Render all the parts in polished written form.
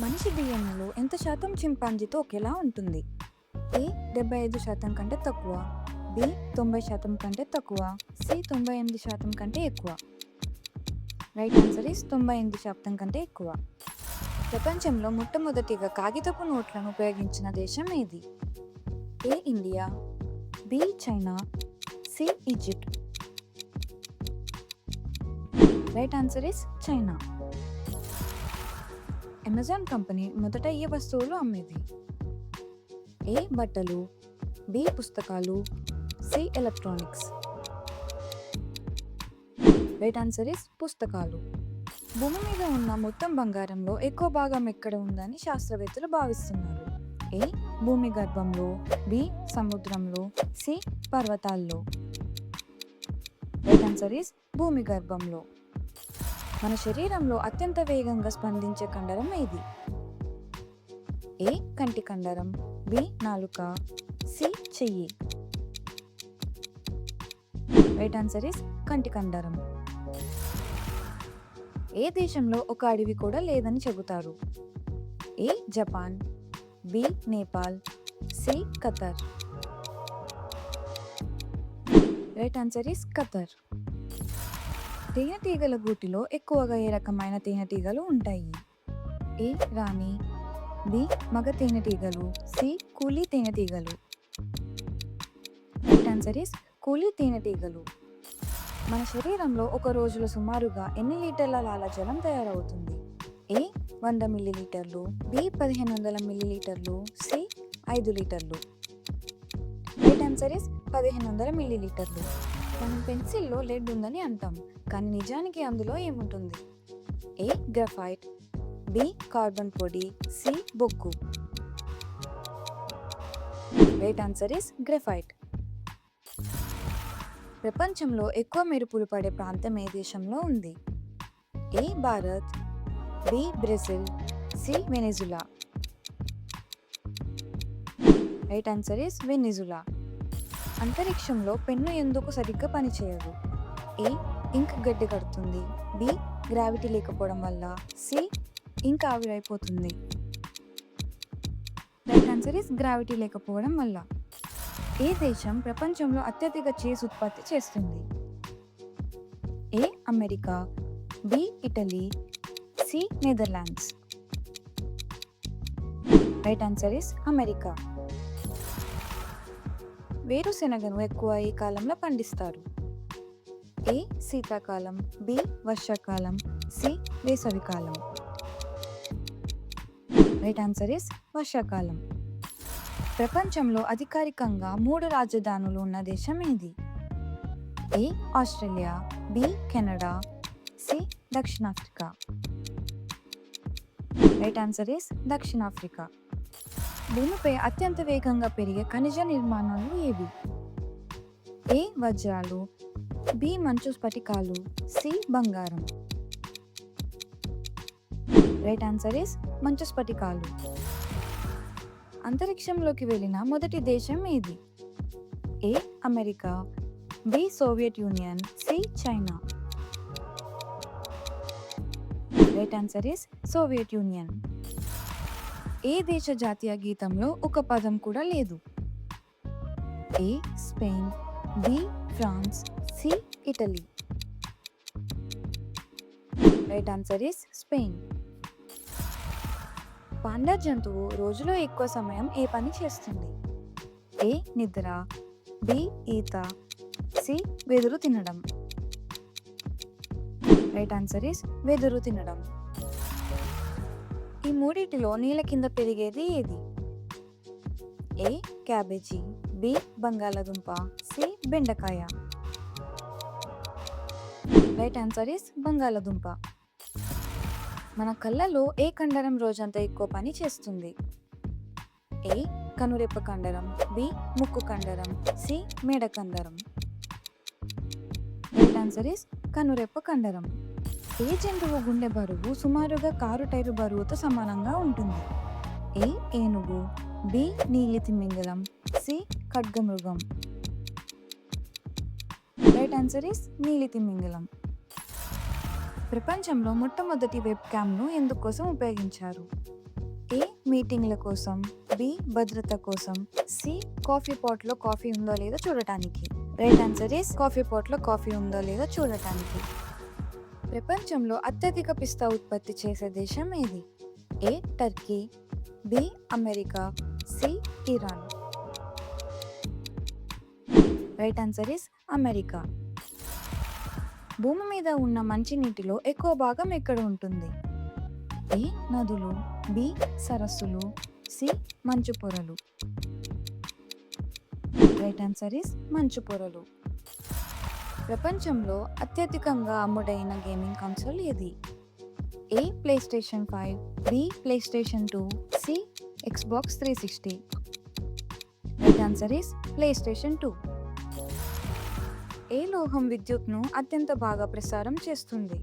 మనిషి డిఎన్ఏలో ఎంత శాతం చింపాంజీతో ఒకేలా ఉంటుంది? ఏ 75% కంటే తక్కువ, బి 90% కంటే తక్కువ, సి 98% కంటే ఎక్కువ. రైట్ ఆన్సర్ ఈస్ 98% కంటే ఎక్కువ. ప్రపంచంలో మొట్టమొదటిగా కాగితపు నోట్లను ఉపయోగించిన దేశం ఏది? A India, B China, C Egypt. Right answer is China. Amazon company మొదట ఏ వస్తువులు అమ్మేది? ఏ బట్టలు, బి పుస్తకాలు, C electronics. Right answer is పుస్తకాలు. భూమి మీద ఉన్న మొత్తం బంగారంలో ఎక్కువ భాగం ఎక్కడ ఉందని శాస్త్రవేత్తలు భావిస్తున్నారు? ఏ భూమి గర్భంలో, బి సముద్రంలో, సి పర్వతాల్లో. రైట్ ఆన్సర్ ఇస్ భూమి గర్భంలో. మన శరీరంలో అత్యంత వేగంగా స్పందించే కండరం ఏది? ఏ కంటి కండరం, బి నాలుక, సి చెయ్యి. రైట్ ఆన్సర్ ఇస్ కంటి కండరం. ఏ దేశంలో ఒక అడవి కూడా లేదని చెబుతారు? A Japan, B Nepal, C Qatar. Right answer is Qatar. తేనెటీగల గూటిలో ఎక్కువగా ఏ రకమైన తేనెటీగలు ఉంటాయి? ఏ రాణి, బి మగ తేనెటీగలు, సి కూలీ తేనెటీగలు. రైట్ ఆన్సర్ ఇస్ కూలీ తేనెటీగలు. మన శరీరంలో ఒక రోజులో సుమారుగా ఎన్ని లీటర్ల లాలాజలం తయారవుతుంది? ఏ 100 మిల్లీలీటర్లు, బి 1500 మిల్లీలీటర్లు, సి 5 లీటర్లు. రైట్ ఆన్సర్ ఇస్ 1500 మిల్లీలీటర్లు. మనం పెన్సిల్లో లెడ్ ఉందని అంటాం, కానీ నిజానికి అందులో ఏముంటుంది? ఏ గ్రాఫైట్, బి కార్బన్ పొడి, సి బొగ్గు. Right answer is graphite. ప్రపంచంలో ఎక్కువ మెరుపులు పడే ప్రాంతం ఏ దేశంలో ఉంది? A Bharat, B Brazil, C Venezuela. Right answer is Venezuela. అంతరిక్షంలో పెన్ను ఎందుకు సరిగ్గా పనిచేయదు? ఏ ఇంక్ గడ్డి కడుతుంది, బి గ్రావిటీ లేకపోవడం వల్ల, సి ఇంక్ ఆవిరైపోతుంది. రైట్ ఆన్సర్ ఇస్ గ్రావిటీ లేకపోవడం వల్ల. ఏ దేశం ప్రపంచంలో అత్యధిక చీజ్ ఉత్పత్తి చేస్తుంది? A America, B Italy, C Netherlands. Right answer is America. వేరుశెనగను ఎక్కువ ఏ కాలంలో పండిస్తారు? ఏ శీతాకాలం, బి వర్షాకాలం, సి వేసవికాలం. రైట్ ఆన్సర్ ఇస్ వర్షాకాలం. ప్రపంచంలో అధికారికంగా 3 రాజధానులు ఉన్న దేశం ఏది? A Australia, B Canada, C దక్షిణాఫ్రికా. రైట్ ఆన్సర్ ఇస్ దక్షిణాఫ్రికా. భూమిపై అత్యంత వేగంగా పెరిగే ఖనిజ నిర్మాణాలు ఏవి? ఏ వజ్రాలు, బి మంచు స్ఫటికాలు, సి బంగారం. రైట్ ఆన్సర్ ఇస్ మంచు స్ఫటికాలు. అంతరిక్షంలోకి వెళ్ళిన మొదటి దేశం ఏది? A America, B Soviet Union, C China. Right answer is Soviet Union. ఏ దేశ జాతీయ గీతంలో ఒక పదం కూడా లేదు? A Spain, B France, C Italy. Right answer is Spain. Panda జంతువు రోజులో ఎక్కువ సమయం ఏ పని చేస్తుంది? ఏ నిద్ర, బి ఈత, సి వెదురు తినడం. రైట్ ఆన్సర్ ఇస్ వెదురు తినడం. ఈ మూడిటిలో నీళ్ళ కింద పెరిగేది ఏది? ఏ క్యాబేజీ, బి బంగాళదుంప, సి బెండకాయ. రైట్ ఆన్సర్ ఇస్ బంగాళదుంప. మన కళ్ళలో ఏ కండరం రోజంతా ఎక్కువ పని చేస్తుంది? ఏ కనురెప్ప కండరం, బి ముక్కు కండరం, సి మెడ కండరం. రైట్ ఆన్సర్ ఇస్ కనురెప్ప కండరం. ఏ జంతువు గుండె బరువు సుమారుగా కారు టైరు బరువుతో సమానంగా ఉంటుంది? ఏ ఏనుగు, బి నీలి తిమింగలం, సి ఖడ్గమృగం. రైట్ ఆన్సర్ ఇస్ నీలి తిమింగలం. ప్రపంచంలో మొట్టమొదటి వెబ్ క్యామ్ను ఎందుకోసం ఉపయోగించారు? ఏ మీటింగ్ల కోసం, బి భద్రత కోసం, సి కాఫీ పాట్లో కాఫీ ఉందో లేదో చూడటానికి. రైట్ ఆన్సర్ ఈస్ కాఫీ పాట్లో కాఫీ ఉందో లేదో చూడటానికి. ప్రపంచంలో అత్యధిక పిస్తా ఉత్పత్తి చేసే దేశం ఏది? A Turkey, B America, C Iran. Right answer is America. భూమి మీద ఉన్న మంచినీటిలో ఎక్కువ భాగం ఎక్కడ ఉంటుంది? ఏ నదులు, బి సరస్సులు, సి మంచు పొరలు. రైట్ ఆన్సర్ ఈస్ మంచు పొరలు. ప్రపంచంలో అత్యధికంగా అమ్ముడైన గేమింగ్ కన్సోల్ ఏది? A PlayStation 5, B PlayStation 2, C Xbox 360. Right answer is PlayStation 2. ఏ లోహం విద్యుత్ను అత్యంత బాగా ప్రసారం చేస్తుంది?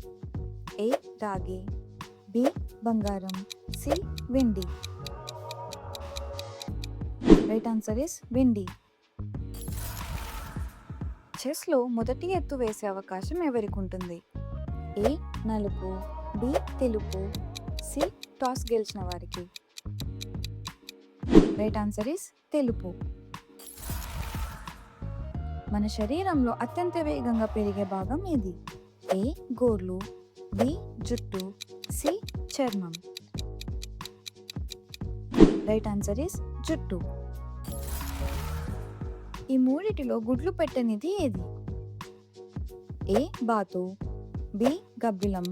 ఏ రాగి, బి బంగారం, సి వెండి. రైట్ ఆన్సర్ ఇస్ వెండి. చెస్లో మొదటి ఎత్తు వేసే అవకాశం ఎవరికి ఉంటుంది? ఏ నలుపు, బి తెలుపు, సి టాస్ గెలిచిన వారికి. రైట్ ఆన్సర్ ఇస్ తెలుపు. మన శరీరంలో అత్యంత వేగంగా పెరిగే భాగం ఏది? ఏ గోర్లు, బి జుట్టు, సి చర్మం. రైట్ ఆన్సర్ ఇస్ జుట్టు. ఈ మూడిటిలో గుడ్లు పెట్టనిది ఏది? ఏ బాతు, బి గబ్బిలం,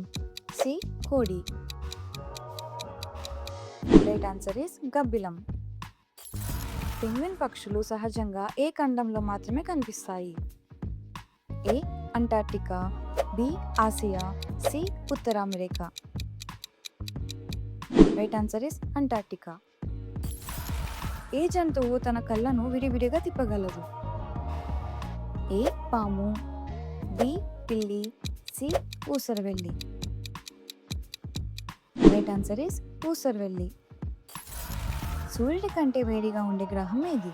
సి కోడి. రైట్ ఆన్సర్ ఇస్ గబ్బిలం. పెంగ్విన్ పక్షులు సహజంగా ఏ ఖండంలో మాత్రమే కనిపిస్తాయి? A Antarctica, B Asia, C ఉత్తర America. Right answer is Antarctica. ఏ జంతువు తన కళ్ళను విడివిడిగా తిప్పగలదు? ఏ పాము, బి పిల్లి, సి ఊసరవెల్లి. రైట్ ఆన్సర్ ఇస్ ఊసరవెల్లి. సూర్యుడి కంటే వేడిగా ఉండే గ్రహం ఏది?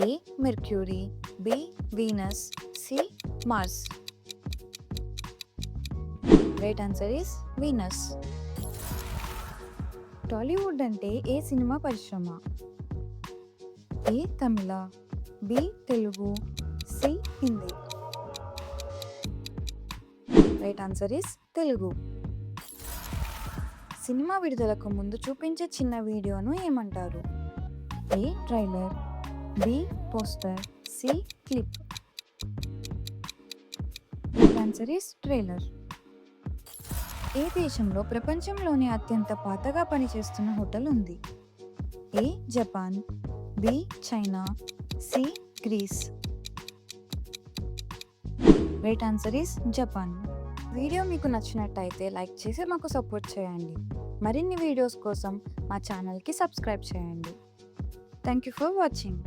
A Mercury, B Venus, C Mars. Right answer is Venus. Tollywood అంటే ఏ సినిమా పరిశ్రమ? A Tamil, B Telugu, C Hindi. Right answer is Telugu. Cinema విడుదలకు ముందు చూపించే చిన్న వీడియోను ఏమంటారు? A trailer, B poster, C clip. Right answer is trailer. ఏ దేశంలో ప్రపంచంలోనే అత్యంత పాతగా పనిచేస్తున్న హోటల్ ఉంది? A Japan, B China, C Greece. Right answer is Japan. Video మీకు నచ్చినట్టయితే లైక్ చేసి మాకు సపోర్ట్ చేయండి. మరిన్ని వీడియోస్ కోసం మా ఛానల్కి సబ్స్క్రైబ్ చేయండి. Thank you for watching.